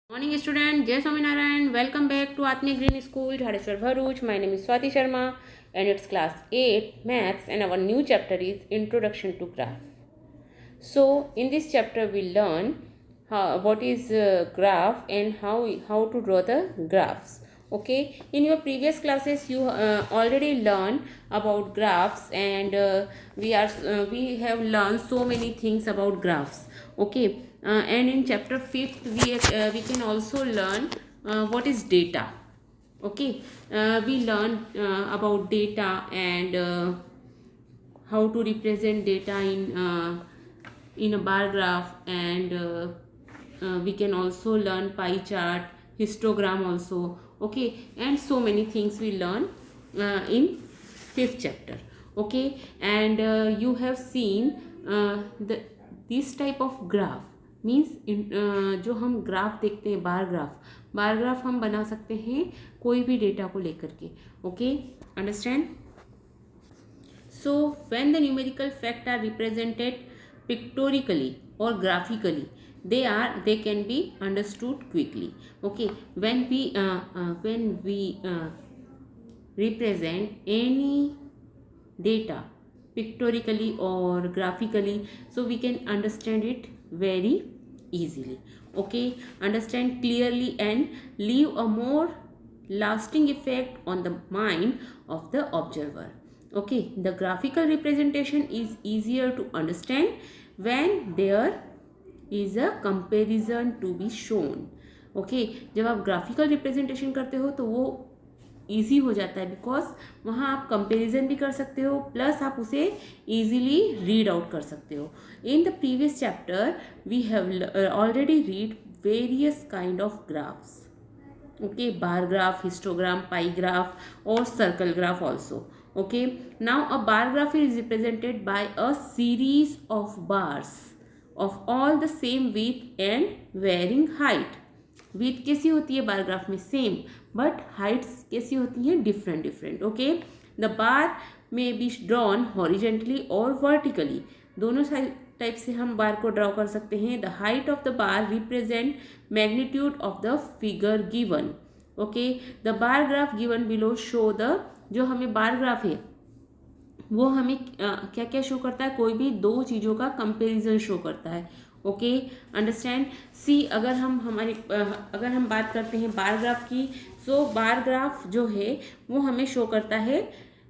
Morning student, Jai Swaminarayan. Welcome back to Atmic Green School, Jhareshwar Bharuch. My name is Swati Sharma and it's class 8 maths and our new chapter is Introduction to Graph. So in this chapter we learn what is graph and how to draw the graphs. Okay, in your previous classes you already learned about graphs and we have learned so many things about graphs. Okay, and in chapter 5th we can also learn what is data. Okay, we learn about data and how to represent data in a bar graph, and we can also learn pie chart, histogram also. Okay, and so many things we learn in 5th chapter. Okay, and you have seen this type of graph means जो हम graph देखते हैं bar graph हम बना सकते हैं कोई भी डेटा को लेकर के. Okay, understand. So when the numerical facts are represented pictorially or graphically, they can be understood quickly. Okay, when we represent any data pictorially or graphically, so we can understand it very easily. Okay, understand clearly and leave a more lasting effect on the mind of the observer. Okay, the graphical representation is easier to understand when there is a comparison to be shown. Okay, जब आप graphical representation करते हो तो वो easy हो जाता है because वहाँ आप कंपेरिजन भी कर सकते हो प्लस आप उसे ईजिली रीड आउट कर सकते हो. In the previous chapter we have already read various kind of graphs. Okay, bar graph, histogram, pie graph or circle graph also. Okay, now a bar graph is represented by a series of bars of all the same width and varying height. width कैसी होती है bar graph में same, but Heights कैसी होती हैं different. Okay, the bar may be drawn horizontally और vertically, दोनों type से हम बार को ड्रॉ कर सकते हैं. The height of the bar represent magnitude of the figure given. Okay, the bar graph given below show the, जो हमें बार ग्राफ है वो हमें क्या क्या शो करता है, कोई भी दो चीज़ों का कंपैरिजन शो करता है. Okay, understand. सी अगर हम बात करते हैं बार ग्राफ की, सो बार ग्राफ जो है वो हमें शो करता है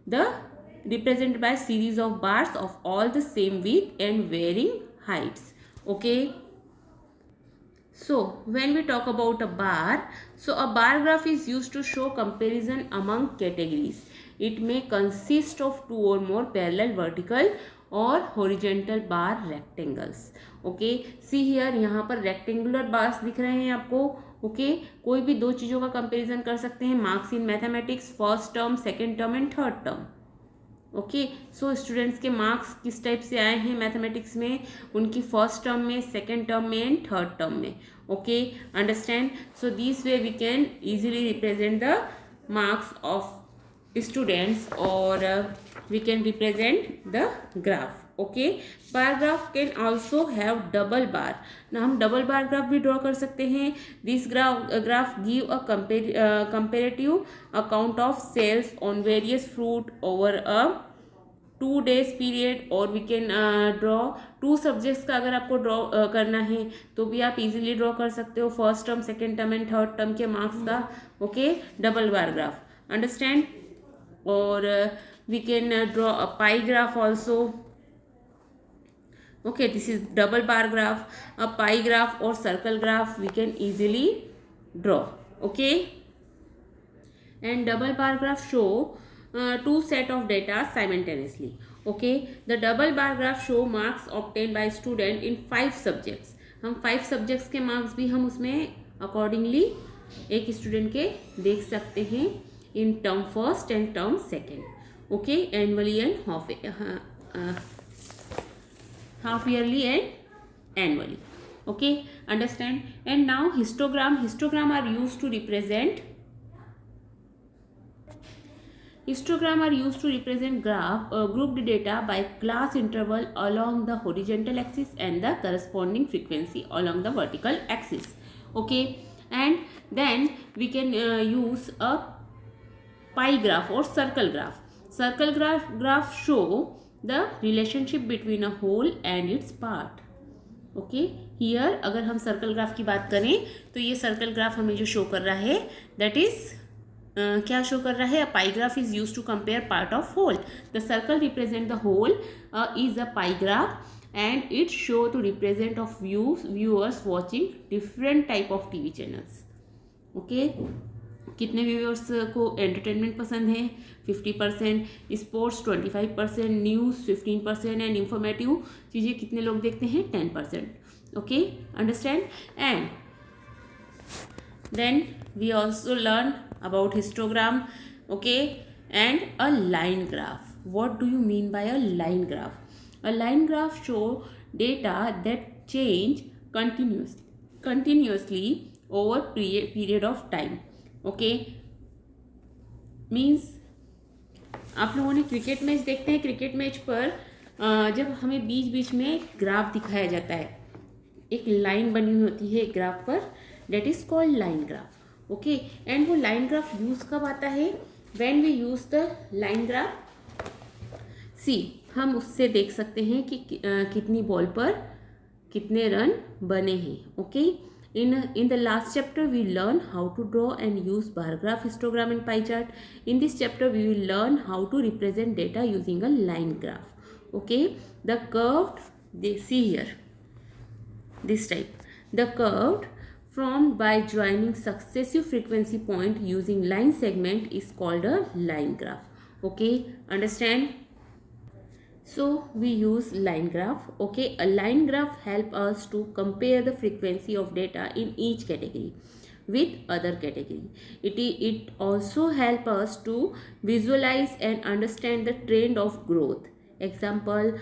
the represented by series of bars of all the same width and varying heights. Okay, so when we talk about a bar, so a bar graph is used to show comparison among categories. It may consist of two or more parallel vertical or horizontal bar rectangles. Okay, see here, यहाँ पर rectangular bars दिख रहे हैं आपको. Okay, कोई भी दो चीज़ों का कंपेरिजन कर सकते हैं. Marks in mathematics, first term, second term and third term. Okay, so students के मार्क्स किस टाइप से आए हैं मैथमेटिक्स में, उनकी फर्स्ट टर्म में, सेकेंड टर्म में एंड थर्ड टर्म में. Okay, understand. So this way we can easily represent the marks of students और we can represent the graph. Okay, bar graph can also have double bar. ना हम double bar graph भी draw कर सकते हैं. This graph give a comparative account of sales on various fruit over a 2 days period, और we can draw 2 subjects का. अगर आपको ड्रॉ करना है तो भी आप इजीली ड्रॉ कर सकते हो, first term, second term and third term के मार्क्स का. Okay, double bar graph, understand. और we can draw a pie graph also. Okay, this is double bar graph, a pie graph or circle graph we can easily draw. Okay, and double bar graph show two set of data simultaneously. Okay, the double bar graph show marks obtained by student in 5 subjects. हम 5 subjects के marks भी हम उसमें accordingly एक student के देख सकते हैं in term first and term second. Okay, annually and half yearly and annually. Okay, understand. And now histogram are used to represent grouped data by class interval along the horizontal axis and the corresponding frequency along the vertical axis. Okay, and then we can use a pie graph or circle graph. Circle graph show the relationship between a whole and its part. Okay here अगर हम circle graph की बात करें तो ये circle graph हमें जो show कर रहा है दैट इज क्या शो कर रहा है, a pie graph is use to compare part of whole. The circle represent the whole is a pie graph and it show to represent of viewers watching different type of TV channels. Okay कितने viewers को entertainment पसंद है 50%, sports 25%, news 15% and informative चीज़ें कितने लोग देखते हैं 10%. Okay understand. And then we also learn about histogram. Okay and a line graph. what do you mean by a line graph? A line graph show data that change continuously over period of time. Okay means आप लोगों ने cricket match देखते हैं, cricket match पर जब हमें बीच बीच में graph दिखाया जाता है, एक लाइन बनी हुई होती है ग्राफ पर, that is called line graph. Okay and वो लाइन ग्राफ यूज कब आता है? When we use the line graph, see हम उससे देख सकते हैं कि कितनी बॉल पर कितने रन बने हैं. Okay In the last chapter, we learn how to draw and use bar graph, histogram and pie chart. In this chapter, we will learn how to represent data using a line graph. Okay, the curved, they see here, this type. The curved formed by joining successive frequency point using line segment is called a line graph. Okay, understand? So we use line graph. Okay, a line graph help us to compare the frequency of data in each category with other category. It also help us to visualize and understand the trend of growth. Example,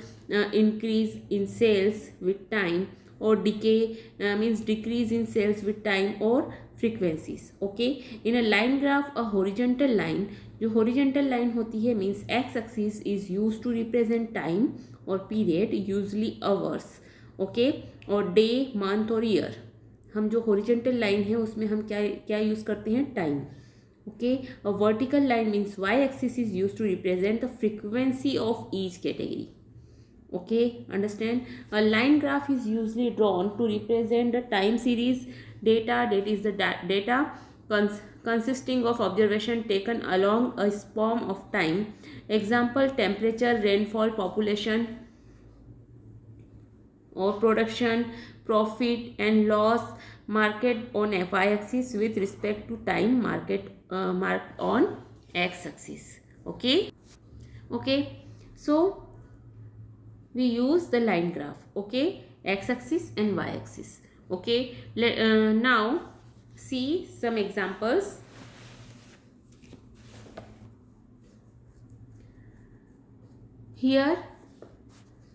increase in sales with time, or decay means decrease in sales with time or frequencies. Okay, in a line graph, a horizontal line, जो horizontal line होती है means X axis is use to represent time और period, usually hours. Okay और day, month और year. हम जो horizontal line है उसमें हम क्या यूज़ करते हैं? Time. Okay a vertical line means Y axis is use to represent the frequency of each category. Okay understand. A line graph is usually drawn to represent the time series data, that is the data consisting of observation taken along a span of time. Example, temperature, rainfall, population or production, profit and loss, market on y-axis with respect to time, market marked on x-axis. Okay, so we use the line graph. Okay, x-axis and y-axis. Okay, now see some examples. Here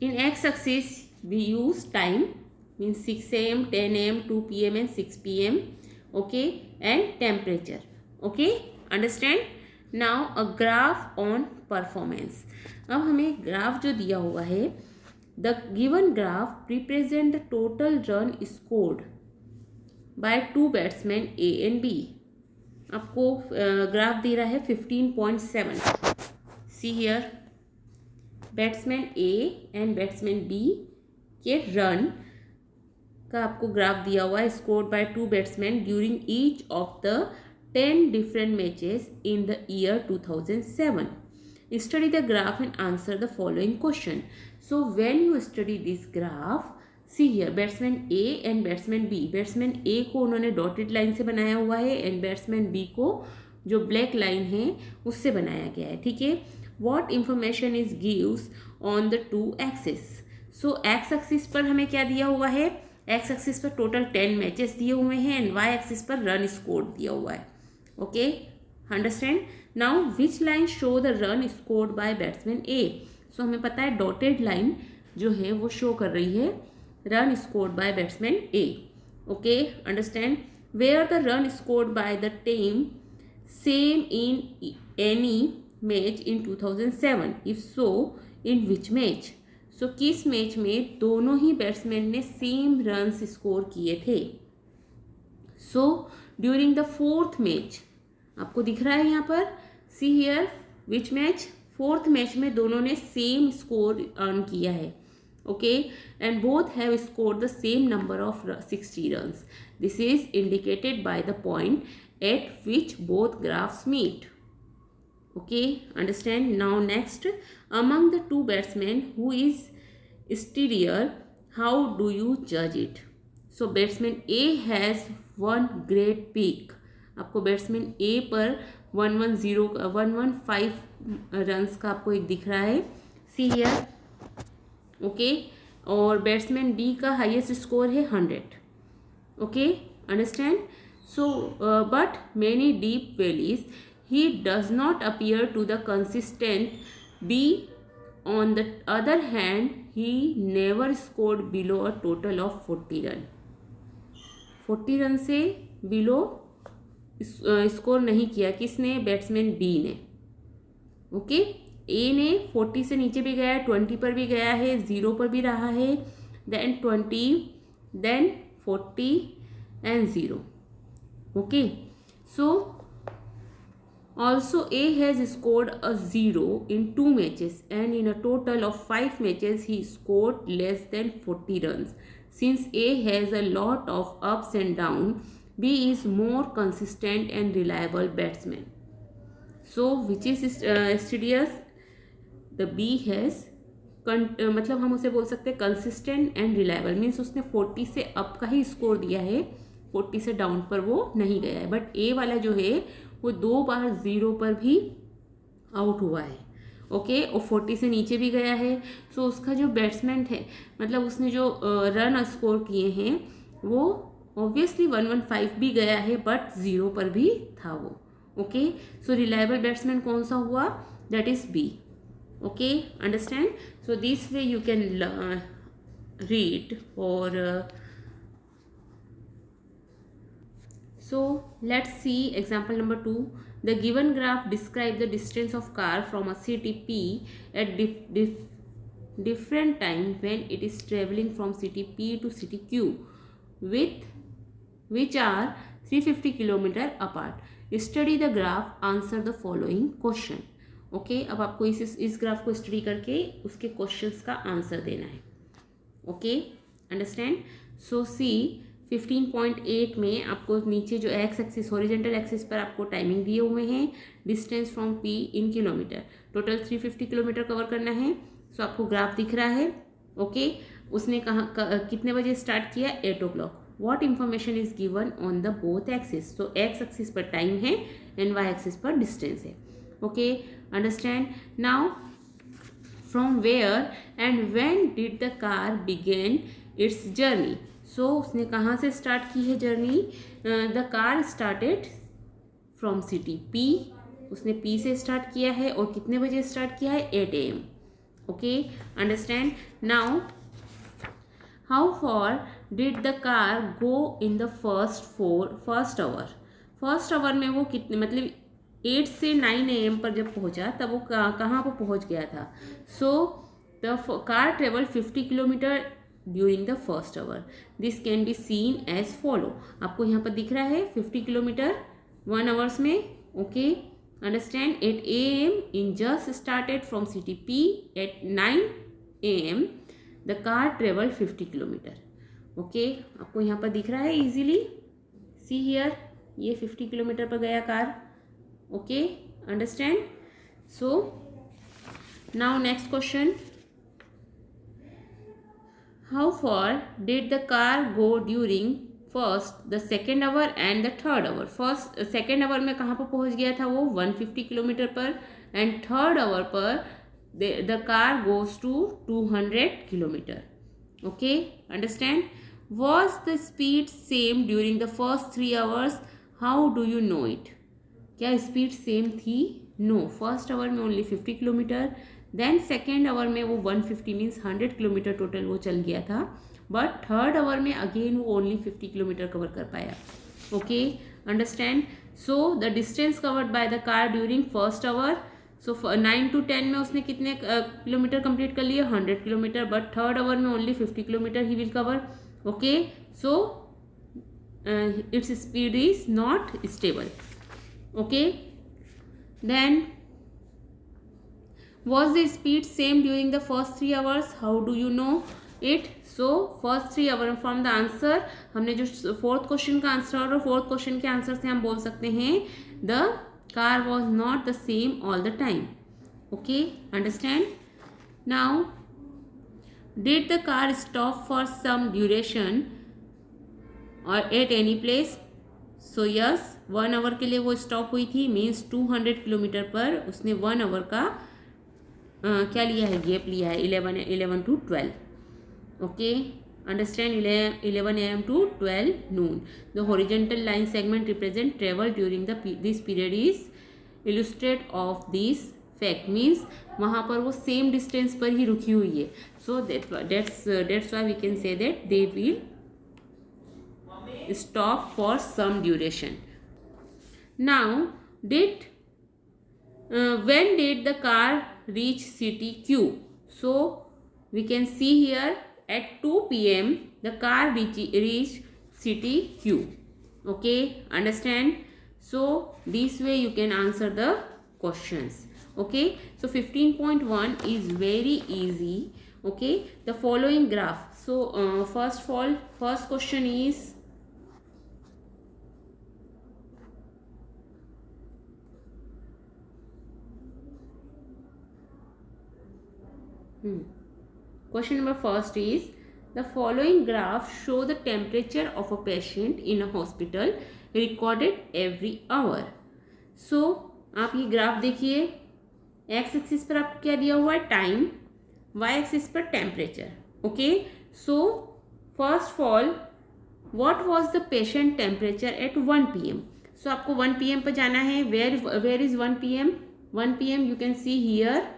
in x-axis we use time, means 6 am, 10 am, 2 pm and 6 pm. Okay, and temperature. Okay, understand. Now a graph on performance. अब हमें graph जो दिया हुआ है, the given graph represent the total run scored by two batsmen A and B. आपको graph दे रहा है 15.7. See here, batsman A and batsman B के रन का आपको ग्राफ दिया हुआ है, scored by two batsman during each of the 10 different matches in the year 2007. Study the graph and answer the following question. So when you study this graph, see here, batsman A and batsman B. batsman A को उन्होंने dotted line से बनाया हुआ है and batsman B को जो black line है उससे बनाया गया है. ठीक है. What information is gives on the two axis? So x axis पर हमें क्या दिया हुआ है? x एक्सिस पर टोटल 10 मैचेस दिए हुए हैं एंड y एक्सिस पर रन स्कोर दिया हुआ है. Okay understand. Now which line show the run scored by batsman A? So हमें पता है डॉटेड लाइन जो है वो शो कर रही है run scored by batsman A. Okay understand. Where the run scored by the team same in any match in 2007? If so in which match? So किस मैच में दोनों ही बैट्समैन ने सेम रन्स स्कोर किए थे? So during the fourth match, आपको दिख रहा है यहाँ पर, see here which match, fourth match में दोनों ने सेम स्कोर अर्न किया है, okay, and both have scored the same number of 60 runs. This is indicated by the point at which both graphs meet. Okay, understand? Now next, among the two batsmen, who is steadier? How do you judge it? So batsman A has one great peak. आपको batsman A पर 115 runs का आपको एक दिख रहा है, see here, okay, और batsman B का हाईएस्ट स्कोर है 100. Okay, understand? So but many deep valleys, he does not appear to the consistent B. On the other hand, he never scored below a total of 40 run. 40 run से below score नहीं किया, किसने? Batsman B ने. Okay, ए ने 40 से नीचे भी गया है, 20 पर भी गया है, 0 पर भी रहा है, then 20, then 40 and 0. Okay, so also A has scored a 0 in 2 matches and in a total of 5 matches he scored less than 40 runs. Since A has a lot of ups and downs, B is more consistent and reliable batsman. So which is steadier? The B has मतलब हम उसे बोल सकते हैं consistent and reliable, means उसने 40 से up का ही score दिया है, 40 से डाउन पर वो नहीं गया है. बट ए वाला जो है वो 2 बार 0 पर भी आउट हुआ है, ओके, और 40 से नीचे भी गया है. सो उसका जो बैट्समैन है, मतलब उसने जो रन स्कोर किए हैं वो ऑब्वियसली 115 भी गया है, बट 0 पर भी था वो. ओके, सो रिलायबल बैट्समैन कौन सा हुआ? That is B. Okay, understand? So this way you can read. और so let's see example number 2. The given graph describe the distance of car from a city P at different time when it is traveling from city P to city Q, with which are 350 km apart. Study the graph, answer the following question. Okay, अब आपको इस graph को study करके उसके questions का answer देना है. Okay, understand? सो सी 15.8 में आपको नीचे जो एक्स एक्सिस, हॉरिजेंटल एक्सिस पर आपको टाइमिंग दिए हुए हैं, distance from P in kilometre, total 350 kilometre cover करना है. सो आपको ग्राफ दिख रहा है. ओके, उसने कितने बजे स्टार्ट किया? 8 o'clock. What information is given on the both axis? तो एक्स एक्सिस पर टाइम है एंड वाई एक्सिस पर डिस्टेंस है. Okay, understand? Now from where and when did the car begin its journey? So उसने कहाँ से start की है journey? The car started from city P. उसने पी से स्टार्ट किया है और कितने बजे स्टार्ट किया है? 8 AM. Okay, understand? Now how for did the car go in the first our? First hour में वो कितने, मतलब 8 से 9 AM पर जब पहुंचा तब वो कहाँ पर पहुंच गया था? So the car travel 50 kilometre during the first hour. This can be seen as follow. आपको यहाँ पर दिख रहा है 50 किलोमीटर 1 आवर्स में. Okay, understand? 8 AM in just started from city P at 9 AM the car travel 50 kilometre. Okay, आपको यहाँ पर दिख रहा है इजीली, सी हियर, ये 50 किलोमीटर पर गया car. Okay, understand? So now next question. How far did the car go during first, the second hour and the third hour? First second hour में कहाँ पर पहुँच गया था वो? 150 किलोमीटर पर. एंड थर्ड आवर पर the car goes to 200 kilometre. Okay, understand? Was the speed same during the first 3 hours? How do you know it? क्या स्पीड सेम थी? नो. फर्स्ट आवर में only 50 kilometre, then second hour में वो 150 means 100 kilometre total वो चल गया था, but third our में अगेन वो ओनली 50 किलोमीटर कवर कर पाया. Okay, understand? So the distance covered by the car during first hour, so 9 to 10 में उसने कितने किलोमीटर कंप्लीट कर लिए? 100 किलोमीटर, बट थर्ड आवर में only 50 kilometre he will cover. Okay, so its speed is not stable. Okay, then was the speed same during the first 3 hours? How do you know it? So first 3 hour from the answer, हमने जो fourth question का answer और fourth question के answer से हम बोल सकते हैं the car was not the same all the time. Okay, understand. Now did the car stop for some duration और at any place? So yes, 1 hour के लिए वो स्टॉप हुई थी, मीन्स 200 किलोमीटर पर उसने 1 आवर का क्या लिया है, गैप लिया है, 11 to 12. Okay, understand. 11 AM to 12 noon. The horizontal line segment represent travel during this period is illustrate of this fact. Means वहाँ पर वो सेम डिस्टेंस पर ही रुकी हुई है. So that's why we can say that they will stop for some duration. Now when did the car reach city Q? So we can see here at 2 PM the car reached city Q. Okay, understand. So this way you can answer the questions. Okay, so 15.1 is very easy. Okay, the following graph. So first question is question number first is the following graph show the temperature of a patient in a hospital recorded every hour. So आप ये graph देखिए, x axis पर आपको क्या दिया हुआ है, time, Y axis पर temperature. Okay, so first of all what was the patient temperature at 1 PM? सो आपको 1 PM पर जाना है. Where is 1 PM? 1 PM you can see here.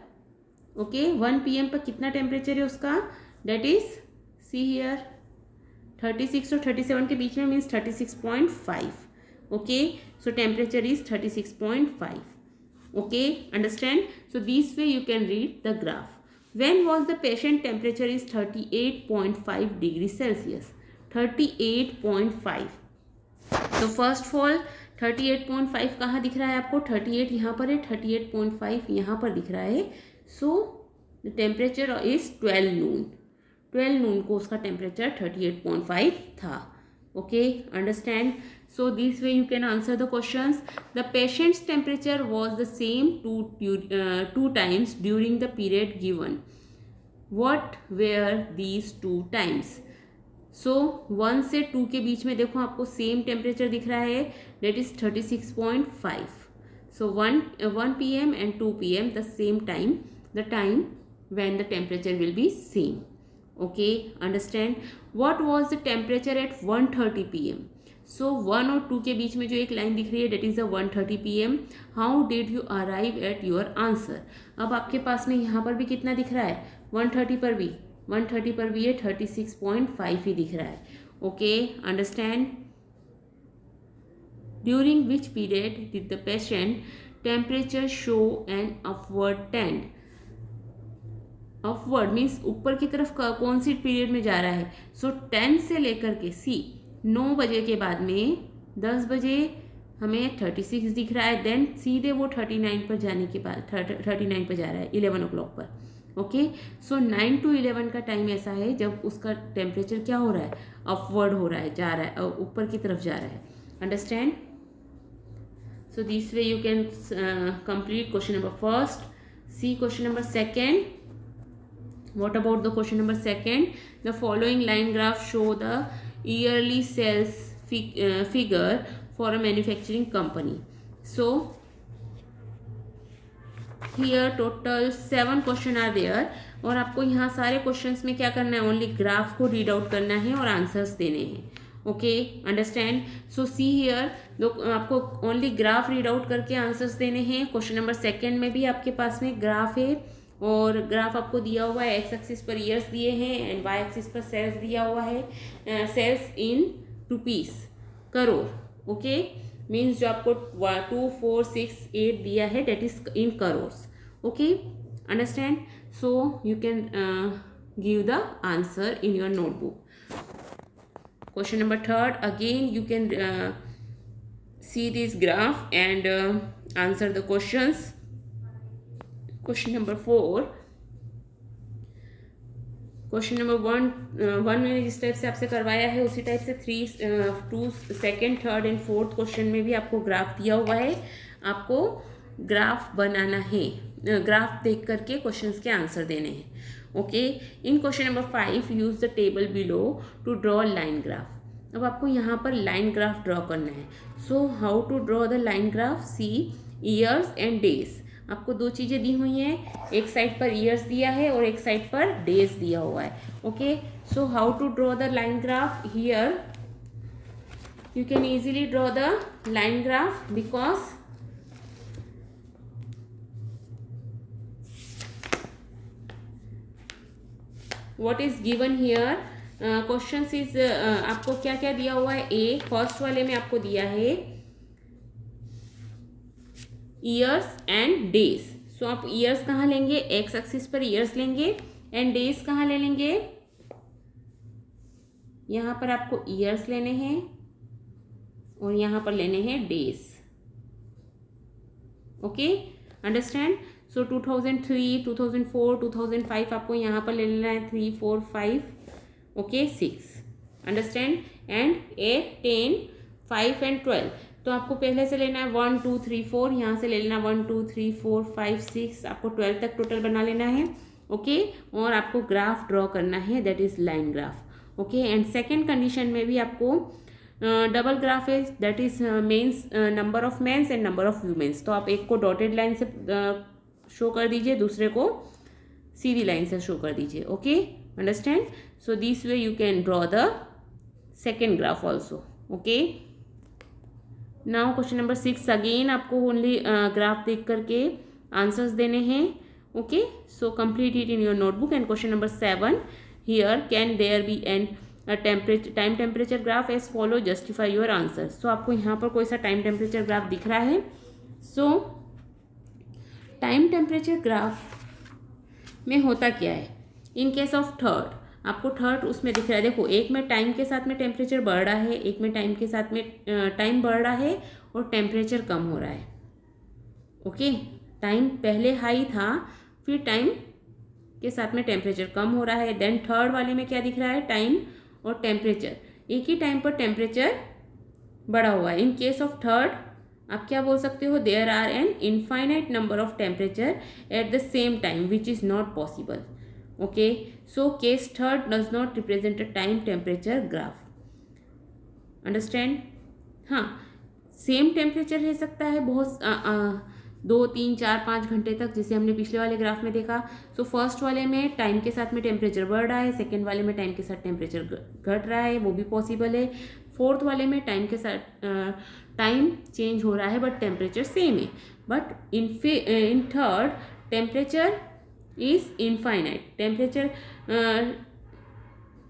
Okay, 1 PM पर कितना टेम्परेचर है उसका, डेट इज सी हियर 36 और 37 के बीच में, means 36.5. Okay, so temperature is 36.5. Okay, understand. So this way you can read the graph. When was the patient temperature is 38.5 degree Celsius. 38.5. तो first of all 38.5 कहाँ दिख रहा है आपको, 38 यहाँ पर है, 38.5 यहाँ पर दिख रहा है. So the temperature is 12 noon. 12 noon को उसका टेम्परेचर 38.5 था. Okay, understand. So this way you can answer the questions. The patient's temperature was the same two times during the period given. What were these 2 times? सो 1 से 2 के बीच में देखो आपको सेम टेम्परेचर दिख रहा है, that is 36.5. So 1 PM and 2 PM the same time, the time when the temperature will be same. Okay, understand. What was the temperature at 1:30 PM? So 1 और 2 के बीच में जो एक लाइन दिख रही है, that is the 1:30 PM. How did you arrive at your answer? अब आपके पास में यहाँ पर भी कितना दिख रहा है, 1:30 पर भी है 36.5 ही दिख रहा है. Okay, understand. During which period did the patient temperature show an upward trend? Upward means ऊपर की तरफ कौन सी पीरियड में जा रहा है. सो 10 से लेकर के 9 बजे के बाद में 10 बजे हमें 36 दिख रहा है, देन सीधे वो 39 पर जाने के बाद 39 पर जा रहा है 11 o'clock पर. ओके, सो 9 to 11 का टाइम ऐसा है जब उसका टेम्परेचर क्या हो रहा है, अपवर्ड हो रहा है, जा रहा है, ऊपर की तरफ जा रहा है. Understand. So this way you can complete question number first. See question number second. What about the question number second? The following line graph show the yearly sales figure for a manufacturing company. So here total 7 question are there. और आपको यहाँ सारे questions में क्या करना है, only graph को read out करना है और आंसर्स देने हैं. Okay, understand. So see here, आपको ओनली ग्राफ रीड आउट करके आंसर्स देने हैं. क्वेश्चन नंबर सेकंड में भी आपके पास में ग्राफ है और ग्राफ आपको दिया हुआ है, एक्स एक्सिस पर ईयर्स दिए हैं एंड वाई एक्सिस पर सेल्स दिया हुआ है, सेल्स इन रुपीस, करोड़. ओके, मीन्स जो आपको 2, 4, 6, 8 दिया है, that is in crores. Okay, understand. So you can give the answer in your notebook. Question number third, again you can see this graph and answer the questions. Question number four, question number one मैंने जिस type से आपसे करवाया है उसी type से 2 second third and fourth question में भी आपको ग्राफ दिया हुआ है, आपको ग्राफ बनाना है, ग्राफ देख करके क्वेश्चंस के आंसर देने हैं। Okay, in question number 5 use the table below to draw line graph. अब आपको यहाँ पर लाइन ग्राफ ड्रॉ करना है। So how to draw the line graph, see years and days. आपको दो चीज़ें दी हुई हैं, एक साइड पर ईयर्स दिया है और एक साइड पर डेज दिया हुआ है। Okay, so how to draw the line graph, here you can easily draw the line graph because what is given here, questions is आपको क्या क्या दिया हुआ है। ए फर्स्ट वाले में आपको दिया है ईयर्स एंड डेज। सो आप ईयर्स कहाँ लेंगे, एक्स एक्सिस पर ईयर्स लेंगे, एंड डेज कहाँ ले लेंगे, यहाँ पर आपको ईयर्स लेने हैं और यहाँ पर लेने हैं डेज। Okay, understand. सो 2003, 2004, 2005 आपको यहाँ पर ले लेना है 3, 4, 5, ओके 6, अंडरस्टैंड। एंड 8, 10, 5 एंड 12 तो आपको पहले से लेना है 1, 2, 3, 4, यहाँ से ले लेना 1, 2, 3, 4, 5, 6, आपको 12 तक टोटल बना लेना है। ओके, और आपको ग्राफ ड्रॉ करना है, that is line graph. Okay, and second condition में भी आपको डबल ग्राफ है, that is mens, number of mens and number of womens. तो आप एक को डॉटेड लाइन से शो कर दीजिए, दूसरे को सीधी लाइन से शो कर दीजिए। Okay, understand. So this way you can draw the second graph also. Okay, now question number 6, again आपको ओनली ग्राफ देख करके आंसर्स देने हैं। Okay, so complete it in your notebook. And question number 7, here can there be an time temperature graph as follow, justify your answer. So आपको यहाँ पर कोई सा टाइम टेम्परेचर ग्राफ दिख रहा है। सो टाइम टेम्परेचर ग्राफ में होता क्या है, इन केस ऑफ थर्ड आपको थर्ड उसमें दिख रहा है। देखो, एक में टाइम के साथ में टेम्परेचर बढ़ रहा है, एक में टाइम के साथ में टाइम बढ़ रहा है और टेम्परेचर कम हो रहा है। ओके, टाइम पहले हाई था, फिर टाइम के साथ में टेम्परेचर कम हो रहा है। देन थर्ड वाले में क्या दिख रहा है, टाइम और टेम्परेचर, एक ही टाइम पर टेम्परेचर बढ़ा हुआ है। इन केस ऑफ थर्ड आप क्या बोल सकते हो, there are an infinite number of temperature at the same time which is not possible. Okay, so case third does not represent a time temperature graph, understand. हाँ, same temperature रह सकता है बहुत 2, 3, 4, 5 घंटे तक, जैसे हमने पिछले वाले ग्राफ में देखा। सो फर्स्ट वाले में टाइम के साथ में टेम्परेचर बढ़ रहा है, सेकेंड वाले में टाइम के साथ टेम्परेचर घट रहा है, वो भी पॉसिबल है। फोर्थ वाले में टाइम के साथ टाइम चेंज हो रहा है बट टेम्परेचर सेम है। But in third temperature is infinite, temperature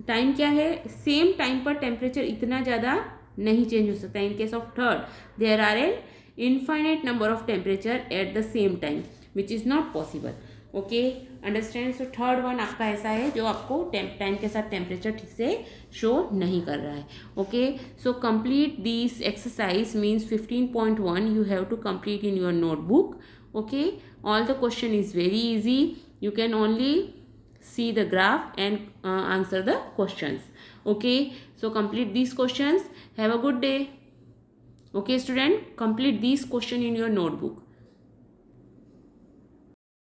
time क्या है, सेम टाइम पर टेम्परेचर इतना ज़्यादा नहीं चेंज हो सकता। In case of third there are an infinite number of temperature at the same time which is not possible. Okay, understand. So third one आपका ऐसा है जो आपको टाइम के साथ टेम्परेचर ठीक से शो नहीं कर रहा है। Okay, so complete this exercise means 15.1 you have to complete in your notebook. Okay, all the question is very easy, you can only see the graph and answer the questions. Okay, so complete these questions, have a good day. Okay student, complete these question in your notebook.